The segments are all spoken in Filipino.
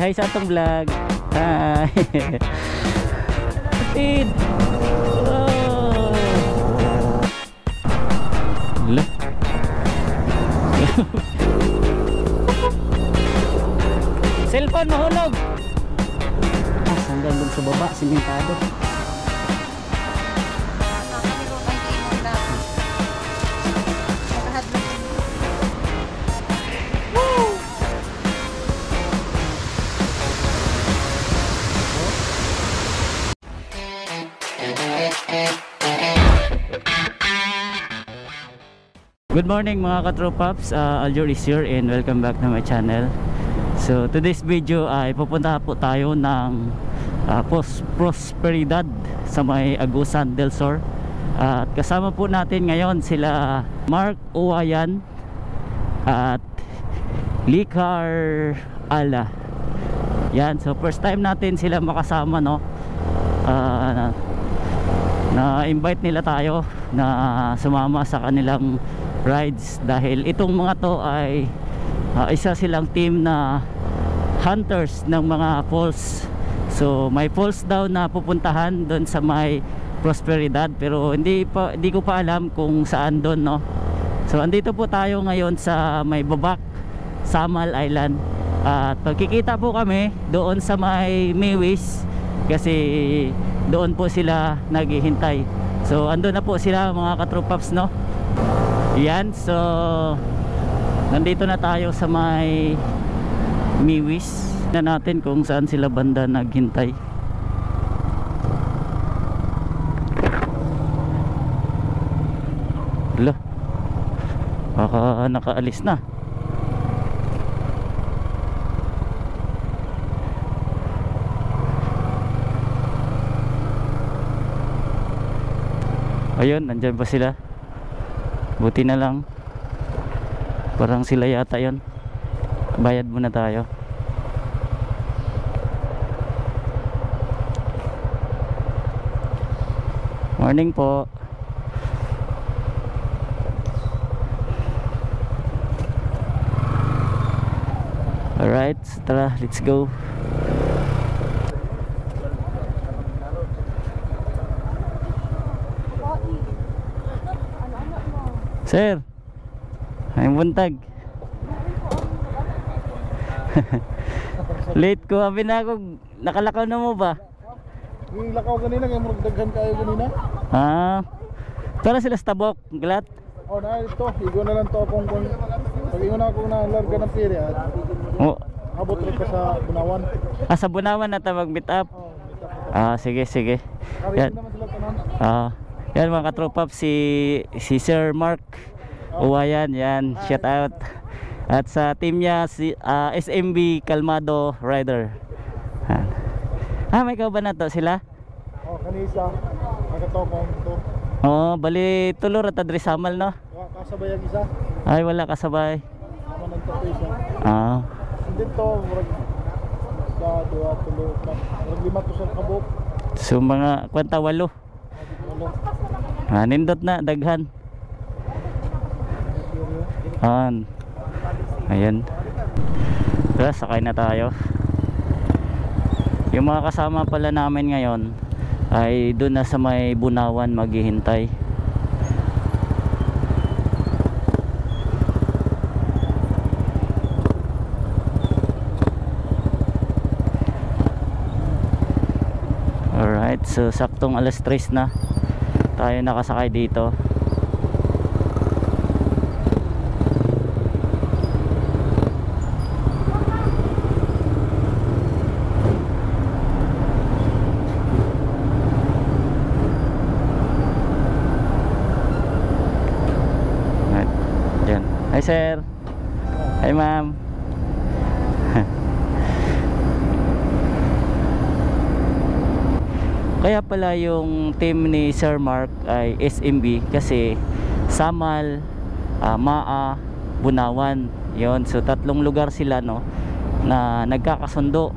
hi sa atong vlog. Hi. Atid. Oh. Look. Cellphone mahulog. Hanggang doon sa baba, simentado. Good morning mga katropaps, Aljur is here and welcome back to my channel. So today's video ay pupunta po tayo ng Prosperidad sa may Agusan del Sur. At kasama po natin ngayon sila Mark Uwayan at Likar Ala. Yan, so first time natin sila makasama, no. Na-invite nila tayo na sumama sa kanilang rides dahil itong mga to ay isa silang team na hunters ng mga falls. So may falls daw na pupuntahan doon sa may Prosperidad, pero hindi ko pa alam kung saan doon, no. So andito po tayo ngayon sa may Babak, Samal Island, at pagkikita po kami doon sa may Mewis kasi doon po sila naghihintay. So andun na po sila mga katropaps, no. Yan, so nandito na tayo sa may Mewis na natin kung saan sila banda naghintay. Hala, baka nakaalis na. Ayun, nandyan pa sila. Buti na lang, parang sila yata yon. Bayad muna tayo. Morning po. Alright, tara, let's go. Sir, ay buntag. Late ko, habi na ako. Nakalakaw na mo ba? Yung lakaw kanina, kaya murag daghan kayo kanina. Tara sila sa tabok, glat. Oh, na ito, igo na lang to kung pag-ingon ako na larga ng piri at abot rin ka sa Bunawan. Sa Bunawan na ta mag-meet up. Sige, sige. Yan. Yan mga katropap, si Sir Mark Uwayan, yan, shout out. At sa team niya si SMB Kalmado Rider. May kauban na to sila? Kanisa, nakatokong to. Bali tulor at adres Samal, no? Kasabay ang isa. Ay, wala kasabay. Naman ang to isa. Hindi to, murag sa dua, tulo, murag lima to sa kabuk. So mga kwenta 8. Nindot na, daghan. Ayan. Tara, sakay na tayo. Yung mga kasama pala namin ngayon ay doon na sa may Bunawan maghihintay. Alright, so saktong alas 3 na tayo nakasakay dito. Hi sir. Hi ma'am. Kaya pala yung team ni Sir Mark ay SMB kasi Samal, Maa, Bunawan. Yon, so 3 lugar sila, no, na nagkakasundo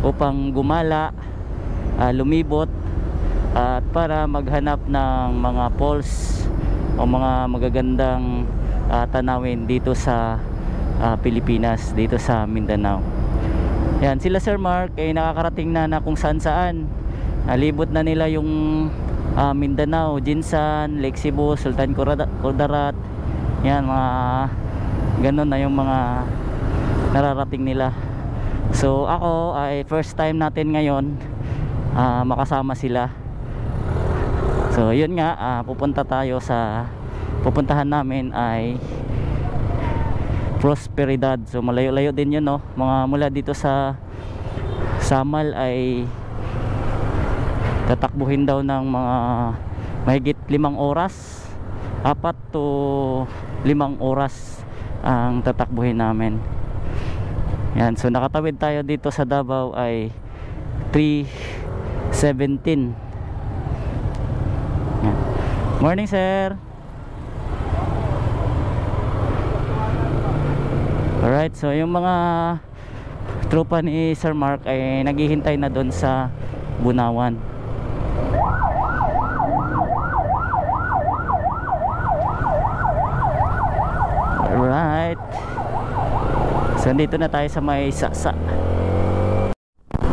upang gumala, lumibot at para maghanap ng mga falls o mga magagandang tanawin dito sa Pilipinas, dito sa Mindanao. Yan, sila Sir Mark ay nakakarating na kung saan saan. Nalibot na nila yung Mindanao, Jinsan, Lake Cebu, Sultan Kudarat. Yan, mga ganun na yung mga nararating nila. So ako ay first time natin ngayon makasama sila. So yun nga, pupuntahan namin ay Prosperidad. So malayo-layo din yun, no? Mga mula dito sa Samal ay tatakbuhin daw ng mga mahigit 5 oras, 4 to 5 oras ang tatakbuhin namin. Yan, so nakatawid tayo dito sa Davao ay 3:17. Yan. Morning sir. Alright, so yung mga tropa ni Sir Mark ay naghihintay na doon sa Bunawan. Alright, so dito na tayo sa may Saksa.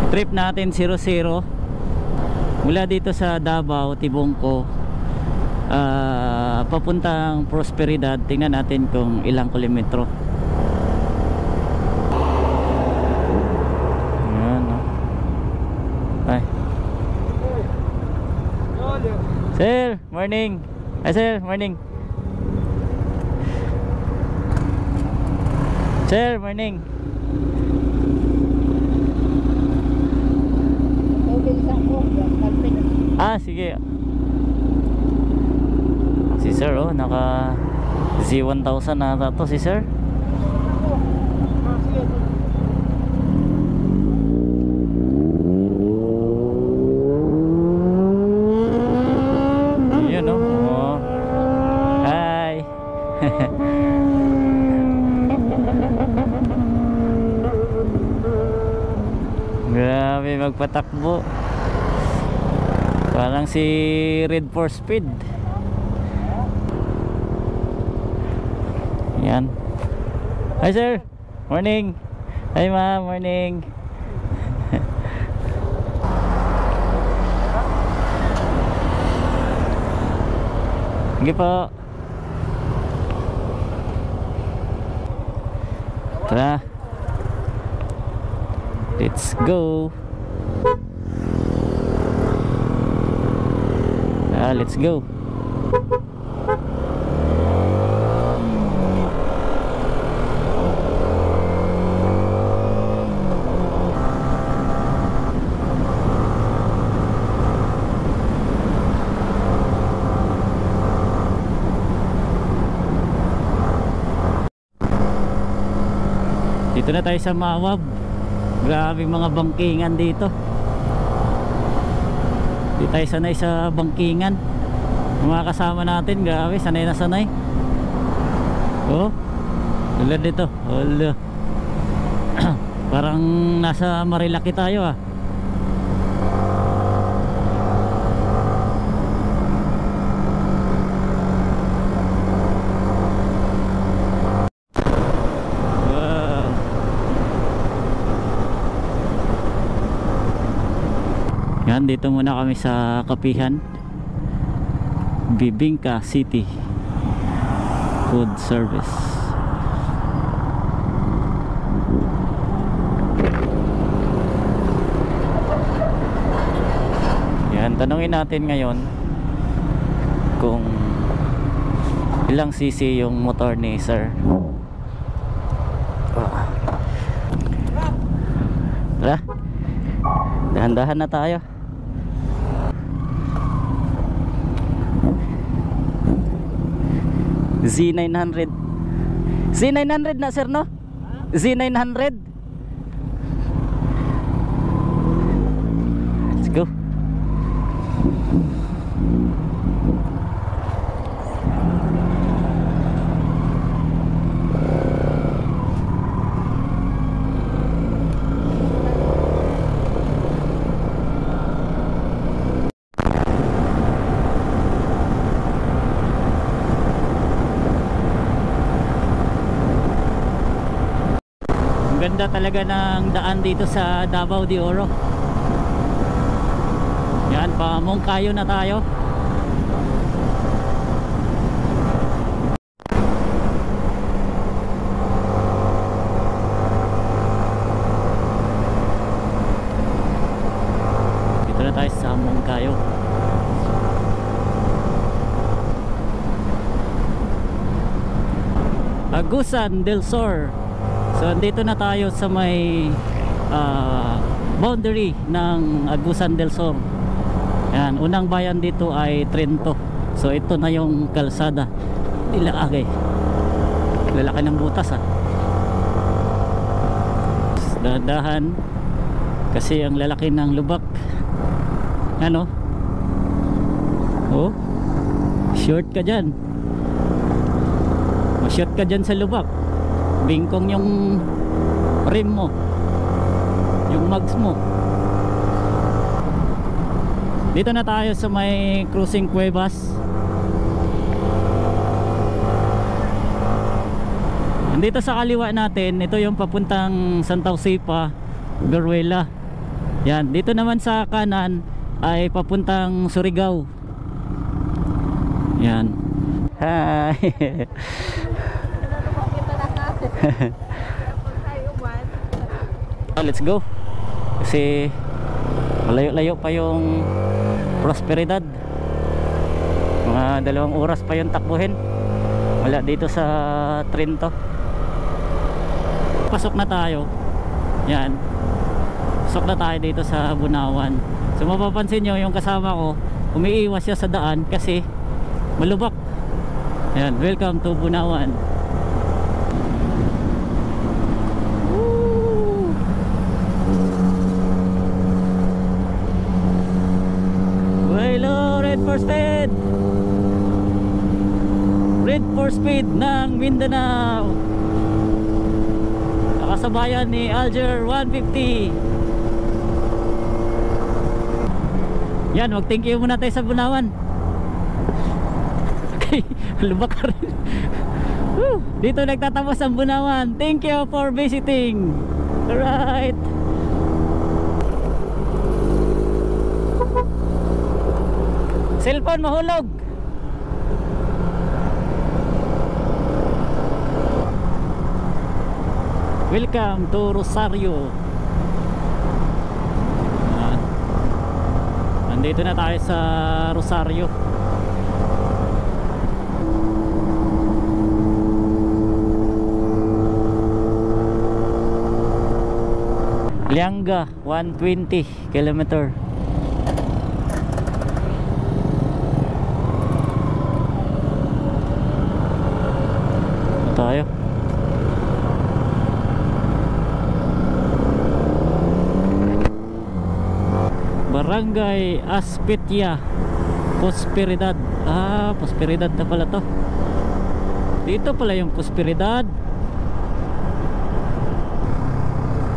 Trip natin 00 mula dito sa Davao, Tibungko, papuntang Prosperidad. Tingnan natin kung ilang kilometro. Sir, morning. Hi sir, morning. Sir, morning. Sige. Si sir, oh, naka Z1000 na to si sir. Grabe magpatakbo, parang si Red for Speed. Yan. Hi sir, morning. Hi ma'am, morning. Sige po. Tara, let's go. Let's go. Dito na tayo sa Mawab. Grabe mga bangkingan dito. Di tayo sanay sa bangkingan. Mga kasama natin, grabe, sanay na sanay. Oh, tulad dito. Hala. Parang nasa Marilaki tayo ah. Yan, dito muna kami sa kapihan, Bibingka City Food Service. Yan, tanungin natin ngayon kung ilang cc yung motor ni sir. Tara, dahan-dahan na tayo. Z900. Z900 na sir, no? Z900. Let's go. Ganda talaga ng daan dito sa Davao de Oro. Yan, pa Mongkayo na tayo. Dito na tayo sa Mongkayo. Agusan del Sur. So andito na tayo sa may boundary ng Agusan del Sur. Yan, unang bayan dito ay Trento. So ito na yung kalsada nila Agay. Lalaki ng butas dahan-dahan kasi ang lalaki ng lubak. Ano? Oh, short ka dyan. Short ka dyan sa lubak. Bingkong yung rim mo, yung mags mo. Dito na tayo sa may Cruising Cuevas. Dito sa kaliwa natin, ito yung papuntang Santa Josefa, Beruela. Yan, dito naman sa kanan ay papuntang Surigao. Yan. Hi. Let's go. Kasi malayo-layo pa yung Prosperidad. Mga 2 oras pa yung takbuhin. Wala dito sa Trento. Pasok na tayo. Yan. Pasok na tayo dito sa Bunawan. So mapapansin nyo yung kasama ko, umiiwas siya sa daan kasi malubak. Yan, welcome to Bunawan. Red for speed. Red for speed ng Mindanao. Nakasabayan ni Alger 150. Yan, mag-thank you muna tayo sa Bunawan. Okay, lubak ka rin. Dito nagtatapos ang Bunawan. Thank you for visiting. Alright. Cellphone mahulog. Welcome to Rosario. Nandito na tayo sa Rosario. Lianga 120 kilometer. Tayo. Barangay Aspetia, Prosperidad. Prosperidad na pala to. Dito pala yung Prosperidad.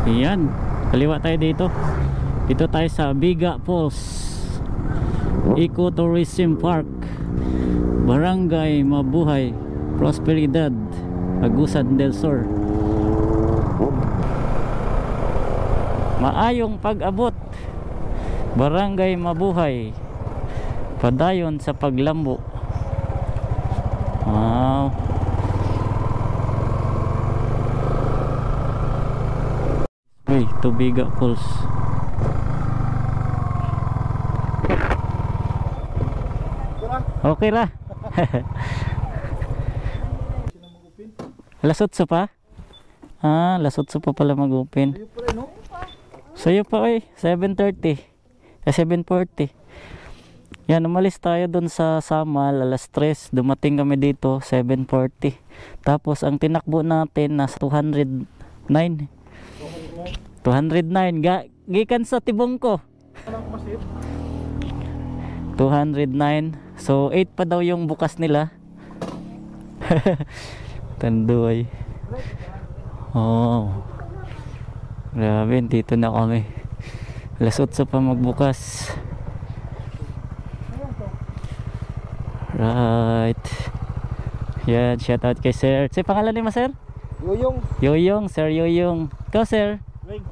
Ayan, kaliwa tayo dito. Dito tayo sa Biga Falls Ecotourism Park, Barangay Mabuhay, Prosperidad, Agusan del Sur. Maayong pag-abot. Barangay Mabuhay, padayon sa paglambo. Wow. Hey, Tubiga Falls. Okay ra. Lasotso pa? Lasotso pa pala mag-open. Sa'yo pa 7:30. 7:40. Yan, umalis tayo dun sa Samal alas 3. Dumating kami dito 7:40. Tapos ang tinakbo natin nasa 209. 209. Gikan sa tibong ko. 209. So 8 pa daw yung bukas nila. Tanduay. Oh. Grabe, dito na kami. Alas 8 pa magbukas. Right. Yan, shout out kay sir. Say pangalan ni ma sir? Yuyong. Yoyong, Sir Yoyong. Ikaw, sir? Wing.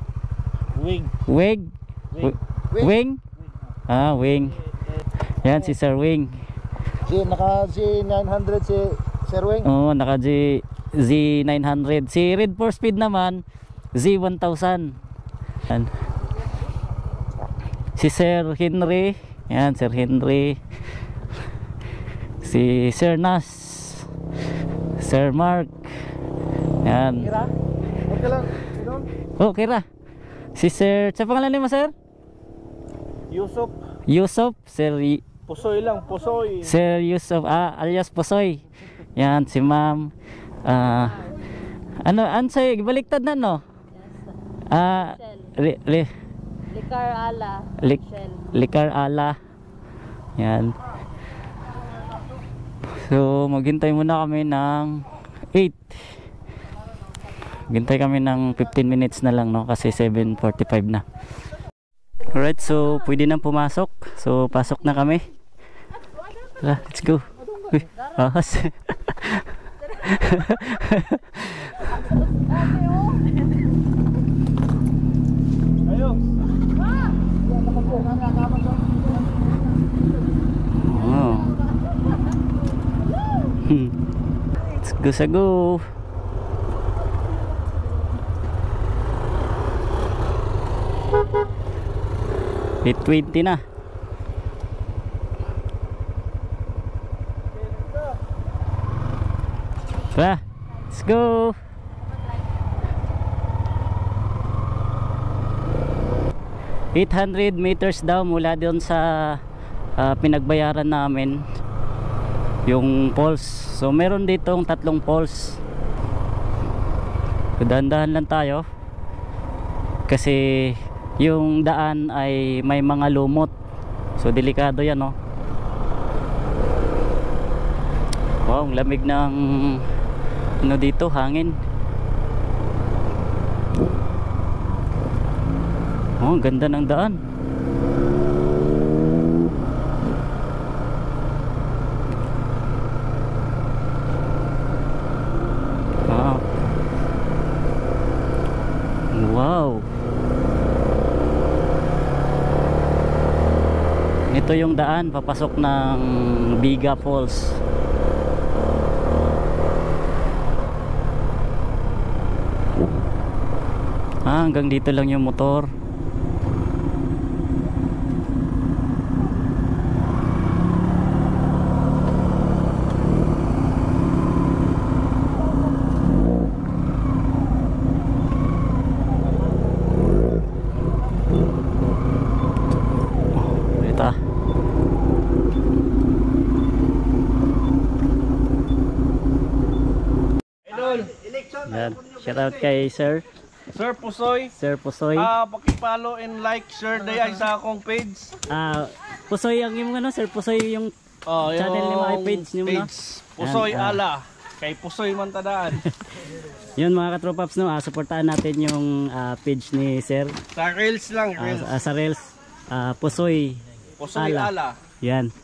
Wing. Wig? Wing. Wing? Ah, Wing. Yan, si Sir Wing. Naka Z900 si Sir Wing. Oo, naka Z900. Si Red 4 Speed naman, Z1000. Yan. Si Sir Henry. Yan, Sir Henry. Si Sir Nas. Sir Mark. Yan. Kira? Okay lang. Sinon? Oh, Kira. Si Sir, sa pangalan niyo mo, sir? Yusuf. Yusuf. Pusoy lang. Pusoy. Sir Yusuf, alias Pusoy. Yan, si ma'am. Ansay, baliktad na, no? Likar ala. Likar ala. Yan. So, maghintay muna kami ng 8. Maghintay kami ng 15 minutes na lang, no? Kasi 7:45 na. Alright, so pwede nang pumasok. So, pasok na kami. Let's go. Uy, ahas. Ayos. Oh. Let's go sa go. Hit 20 na. Tara, let's go. $800 meters daw mula doon sa pinagbayaran namin yung falls. So meron ditong 3 falls. Dahan-dahan lang tayo kasi yung daan ay may mga lumot, so delikado yan, no? Wow, ang lamig ng ano dito, hangin. Oh, ang ganda ng daan. Wow. Ito yung daan papasok ng Biga Falls. Hanggang dito lang yung motor. Yan. Shout out kay Sir Pusoy. Sir Pusoy. Paki-follow and like, share day sa akong page. Pusoy ang yung ano, Sir Pusoy yung channel ni mga page niyo, no? Pusoy ala. Kay Pusoy man tadaan. Yun mga katropaps, no, suportahan natin yung page ni Sir. Sa Reels lang, Reels. Sa Reels, Pusoy ala. Yan.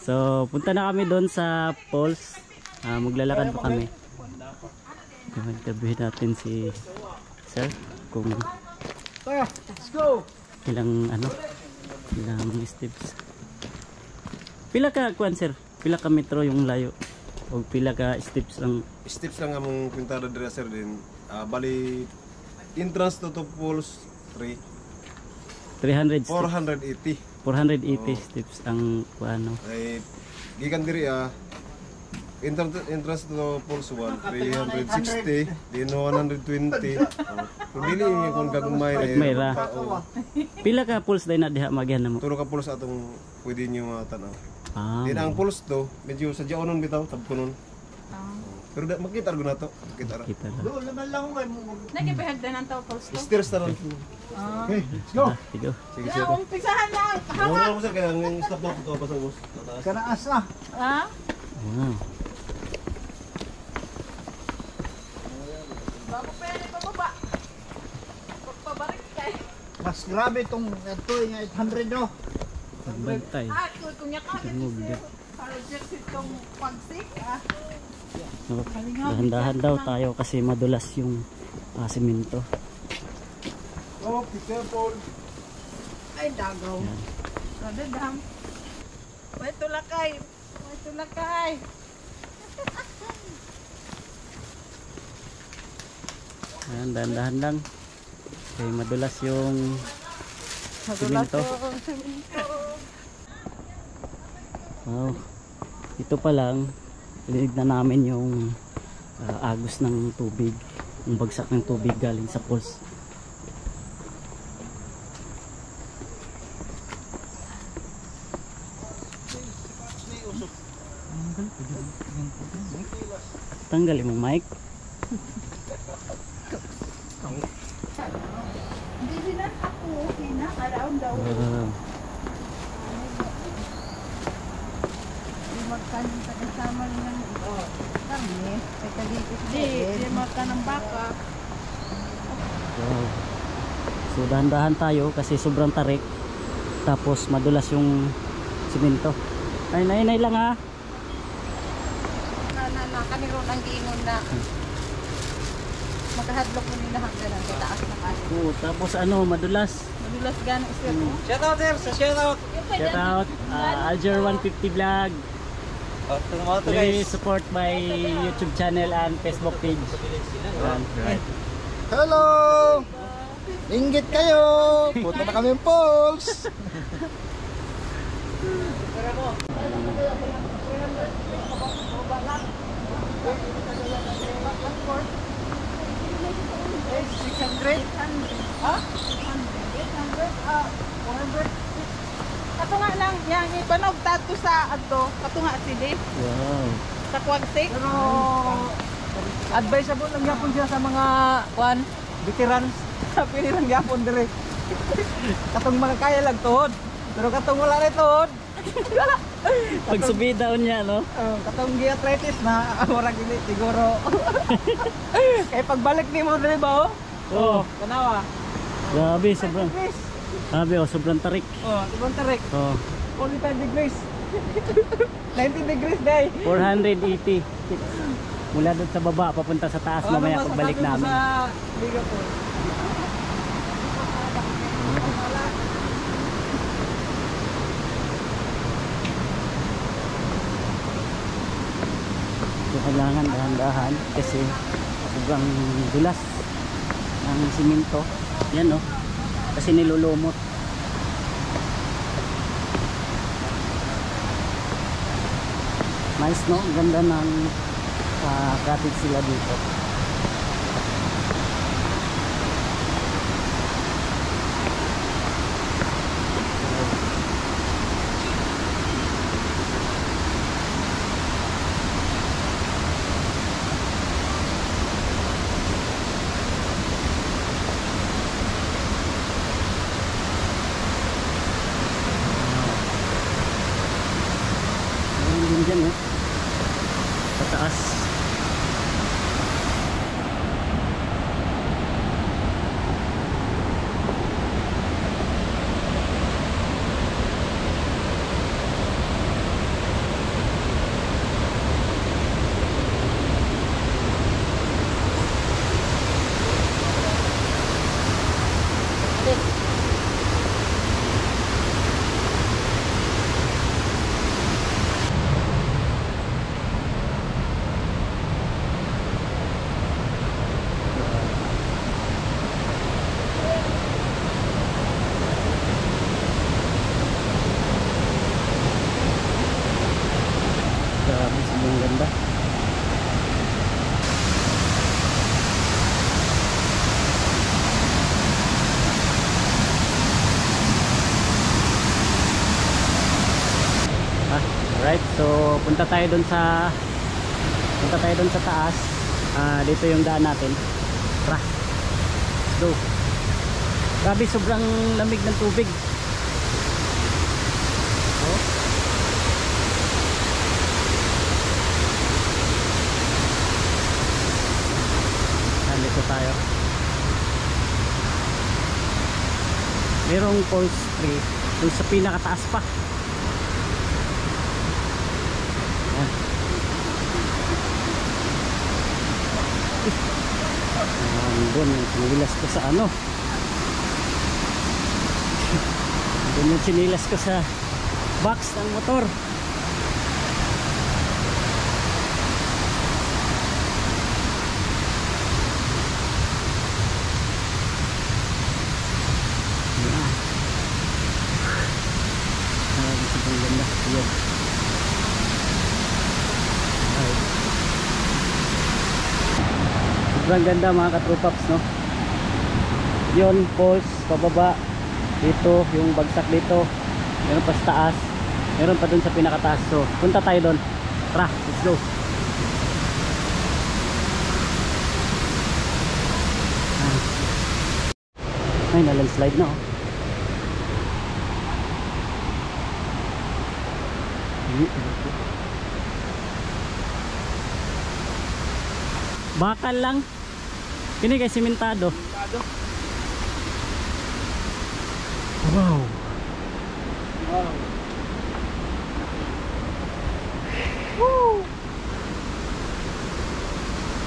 So punta na kami doon sa falls. Maglalakad pa kami. Interviewin natin si Sir kung Let's go. ilang steps. Pila ka kuan, Sir? Pila ka metro yung layo? O pila ka steps lang? Steps lang among pintada diri, sir, din. Bali entrance to falls 300 steps. 480. 480 steps ang kuano. Ay gikan diri entrance to falls 1 360, then 120. Kung dili yung kung gagmay Mayra. Pila ka pulse day na diha magyan mo? Tulo ka falls atong pwede niyo tanaw. Then ang falls to medyo sa jaonon bitaw tabkunon. Pero makita ra na to. Makita ra. Kita lang. Doon naman lang kay mo. Nagibahagdan ang tao falls to. Stairs ta ron. Okay, let's go. Sige. Sige, Ya, sir. umpisahan na. Wala mo, sir, kaya ang stop na to pasang boss. Kanaas na. Ha? Wow. Bago pa yan ibababa. Pagpabarik kay. Mas grabe itong ito yung 800, no? Bantay. Kung niya ka, project itong pagsik, So, dahan-dahan daw tayo kasi madulas yung simento. Oh, be careful. Ay, dagaw. Yan. Kadadam. May tulakay. May tulakay. Ayan, dahan-dahan lang. Okay, madulas yung simento. Wow. Ito pa lang, linig na namin yung agos ng tubig. Yung bagsak ng tubig galing sa falls. Tanggalin mo mic. Hindi na ako, okay na. Around daw. Magkanin sa kasama ng kami. Ay kaligit ko. Hindi magka ng baka. Wow. So dahan-dahan tayo kasi sobrang tarik. Tapos madulas yung simento. Ay, nay lang ha. Kaniro ng giingon na makahadlok mo nila hanggang ang taas na kasi. Oo, tapos ano, madulas. Madulas gano'ng isip mo. Shout out sir, sa shout out. Shout out Alger 150 Vlog. Please support my YouTube channel and Facebook page. Right. Hello! Inggit kayo! Punta na kami yung Falls! Katunga lang, yang ibanog tato sa adto, katunga sili. Wow. Sa kwagsik. Pero advisable lang yapon siya sa mga veterans. Pili lang yapon dire. Katong mga kaya lang tuhod. Pero katong wala rin tuhod. Pag subida niya, no? Katong arthritis na wala gini siguro. Kaya pagbalik ni mo dire ba oh? Oh, Tanawa. grabe, sobrang. Degrees. Grabe, oh, sobrang tarik. Oh, ibang tarik. Oh, 45 degrees. 90 degrees day. 480. Mula doon sa baba, papunta sa taas mamaya pagbalik namin. Sa Liverpool. So, kailangan dahan-dahan kasi sobrang dulas ng simento. Yan, no? Kasi nilulumot. Nice, no? Ang ganda ng cottage sila dito. Meron din dyan, eh. Sa taas. Grabe, sobrang ganda. Alright, so punta tayo dun sa taas. Dito yung daan natin. Tara. Let's go. Grabe, sobrang lamig ng tubig. Oh. Nandito tayo. Merong falls tree dun sa pinakataas pa. Doon yung sinilas ko sa ano. Doon yung sinilas ko sa box ng motor. Yan. Sobrang ganda. Yan. Alright. Sobrang ganda mga katrupaps, no? Yun, falls, pababa. Dito, yung bagsak dito. Meron pa sa taas. Meron pa dun sa pinakataas. So, punta tayo dun. Tara, let's go. Ay, na-landslide na, oh. Bakal lang. Kini kay simentado. Wow. Wow.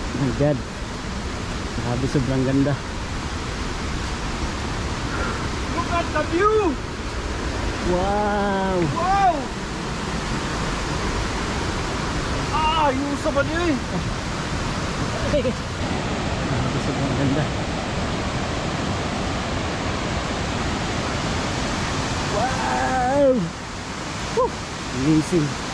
Oh my God. Grabe, sobrang ganda. Look at the view! Wow. Wow! Ah, yung sa ba niya eh? Grabe, sobrang ganda. Wow. Woo. Amazing.